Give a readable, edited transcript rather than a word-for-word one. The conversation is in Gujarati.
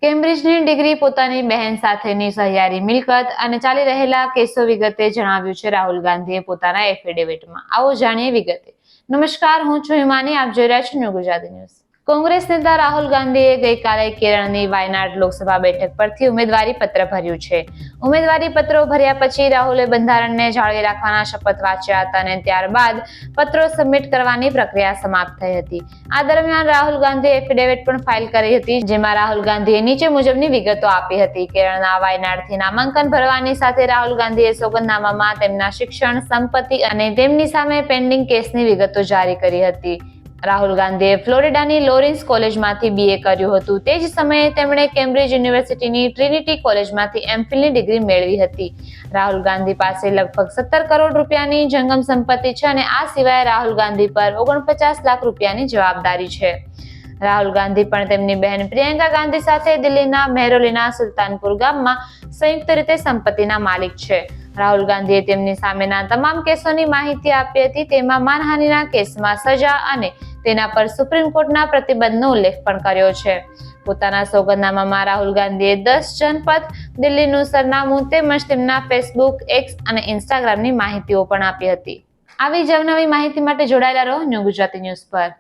કેમ્બ્રિજની ડિગ્રી, પોતાની બહેન સાથેની સહિયારી મિલકત અને ચાલી રહેલા કેસો વિગતે જણાવ્યું છે રાહુલ ગાંધીએ પોતાના એફિડેવિટમાં। આવો જાણીએ વિગતે। નમસ્કાર, હું છું હિમાની, આપ જોઈ રહ્યા છો ન્યૂ ગુજરાતી ન્યૂઝ। કોંગ્રેસ નેતા રાહુલ ગાંધીએ ગઈકાલે કેરળની વાયનાડ લોકસભા બેઠક પરથી ઉમેદવારી પત્ર ભર્યું છે। ઉમેદવારી પત્રો ભર્યા પછી રાહુલે બંધારણને જાળવી રાખવાના શપથ વાંચ્યા હતા અને ત્યારબાદ પત્રો સબમિટ કરવાની પ્રક્રિયા સમાપ્ત થઈ હતી। આ દરમિયાન રાહુલ ગાંધીએ એફિડેવિટ પણ ફાઇલ કરી હતી, જેમાં રાહુલ ગાંધીએ નીચે મુજબની વિગતો આપી હતી। કેરળના વાયનાડથી નામાંકન ભરવાની સાથે રાહુલ ગાંધીએ સોગંદનામામાં તેમના શિક્ષણ, સંપત્તિ અને તેમની સામે પેન્ડિંગ કેસની વિગતો જારી કરી હતી। રાહુલ ગાંધીએ ફ્લોરિડાની લોરેન્સ કોલેજમાંથી BA કર્યું હતું। તે જ સમયે તેમણે કેમ્બ્રિજ યુનિવર્સિટીની ટ્રિનિટી કોલેજમાંથી MPhilની ડિગ્રી મેળવી હતી। રાહુલ ગાંધી પાસે લગભગ 17 કરોડ રૂપિયાની જંગમ સંપત્તિ છે અને આ સિવાય રાહુલ ગાંધી પર 49 લાખ રૂપિયાની જવાબદારી છે। રાહુલ ગાંધી પણ તેમની બહેન પ્રિયંકા ગાંધી સાથે દિલ્હીના મહેરૌલીના સુલતાનપુર ગામમાં સંયુક્ત રીતે સંપત્તિના માલિક છે। રાહુલ ગાંધીએ તેમની સામેના તમામ કેસોની માહિતી આપી હતી, તેમાં માનહાનિના કેસમાં સજા અને તેના પર સુપ્રીમ કોર્ટના પ્રતિબંધનો ઉલ્લેખ પણ કર્યો છે। પોતાના સોગંદનામામાં રાહુલ ગાંધીએ 10 જનપદ, દિલ્હીનું સરનામું તેમજ તેમના ફેસબુક, એક્સ અને ઇન્સ્ટાગ્રામની માહિતીઓ પણ આપી હતી। આવી જ અવનવી માહિતી માટે જોડાયેલા રહો ન્યૂ ગુજરાતી ન્યૂઝ પર।